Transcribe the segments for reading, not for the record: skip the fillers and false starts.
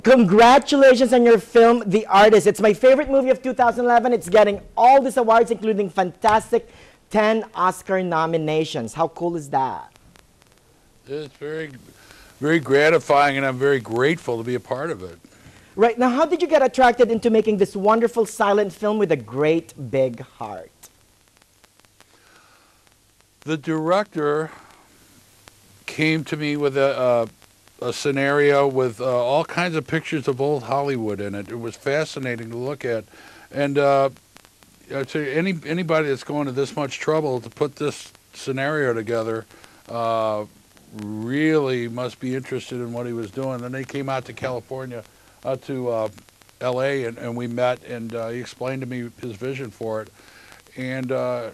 Congratulations on your film, The Artist. It's my favorite movie of 2011. It's getting all these awards, including fantastic 10 Oscar nominations. How cool is that? It's very, very gratifying, and I'm very grateful to be a part of it. Right, now how did you get attracted into making this wonderful silent film with a great big heart? The director came to me with a scenario with all kinds of pictures of old Hollywood in it. It was fascinating to look at. And I'd say anybody that's going to this much trouble to put this scenario together really must be interested in what he was doing. Then they came out to California, to L.A., and we met, and he explained to me his vision for it. And I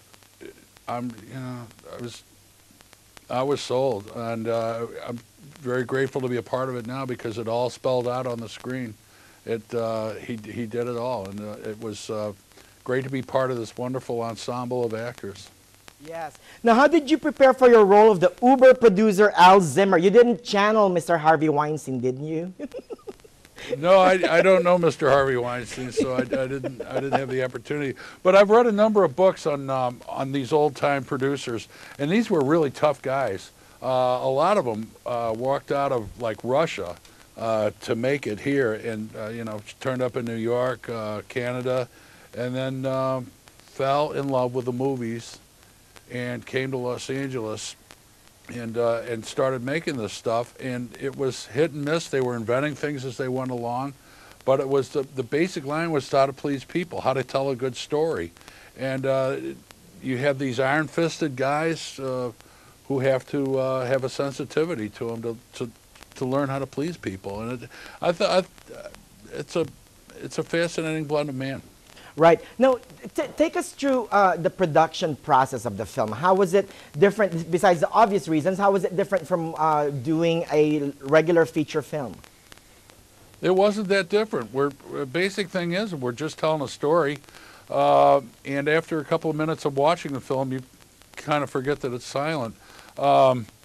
was sold, and I'm very grateful to be a part of it now because it all spelled out on the screen. He did it all, and it was great to be part of this wonderful ensemble of actors. Yes. Now, how did you prepare for your role of the Uber producer Al Zimmer? You didn't channel Mr. Harvey Weinstein, didn't you? No, I don't know Mr. Harvey Weinstein, so I didn't have the opportunity. But I've read a number of books on these old-time producers, and these were really tough guys. A lot of them walked out of like Russia to make it here, and turned up in New York, Canada, and then fell in love with the movies, and came to Los Angeles. And started making this stuff, and it was hit and miss. They were inventing things as they went along, but it was the basic line was how to please people, how to tell a good story. And you have these iron-fisted guys who have to have a sensitivity to them to learn how to please people. And it's a fascinating blend of man. Right. Now, take us through the production process of the film. How was it different, besides the obvious reasons, how was it different from doing a regular feature film? It wasn't that different. The basic thing is we're just telling a story, and after a couple of minutes of watching the film, you kind of forget that it's silent.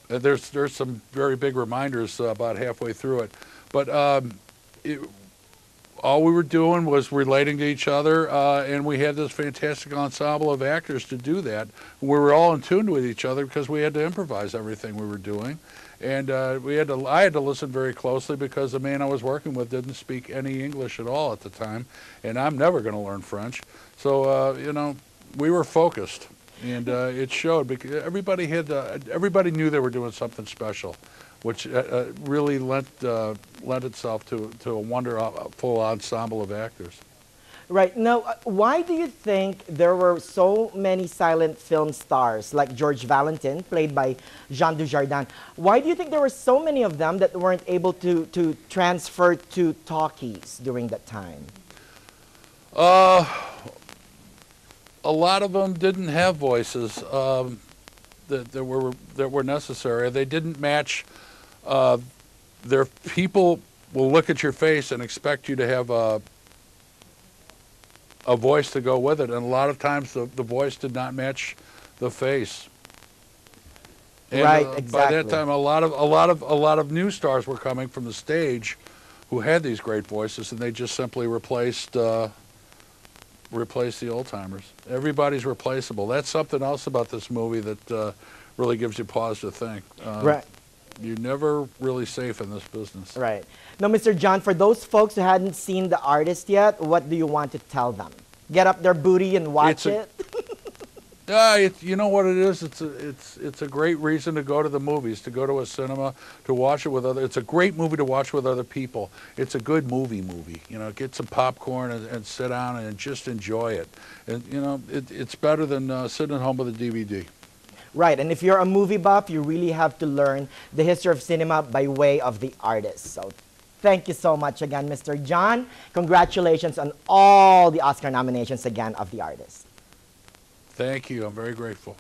There's some very big reminders about halfway through it. But all we were doing was relating to each other, and we had this fantastic ensemble of actors to do that. We were all in tune with each other because we had to improvise everything we were doing. And I had to listen very closely because the man I was working with didn't speak any English at all at the time, and I'm never going to learn French. So, we were focused, and it showed because everybody knew they were doing something special, which really lent itself to a wonderful ensemble of actors. Right. Now, why do you think there were so many silent film stars like George Valentin, played by Jean Dujardin? Why do you think there were so many of them that weren't able to transfer to talkies during that time? A lot of them didn't have voices that were necessary. They didn't match. Their people will look at your face and expect you to have a voice to go with it, and a lot of times the voice did not match the face. And, right, exactly. By that time, a lot of new stars were coming from the stage, who had these great voices, and they just simply replaced the old timers. Everybody's replaceable. That's something else about this movie that really gives you pause to think. Right. You're never really safe in this business. Right. Now, Mr. John, for those folks who hadn't seen The Artist yet, what do you want to tell them? Get up their booty and watch it? You know what it is? It's a great reason to go to the movies, to go to a cinema, to watch it with other. It's a great movie to watch with other people. It's a good movie. Get some popcorn and sit down and just enjoy it. And it's better than sitting at home with a DVD. Right, and if you're a movie buff, you really have to learn the history of cinema by way of The Artist. So thank you so much again, Mr. John. Congratulations on all the Oscar nominations again of The Artist. Thank you. I'm very grateful.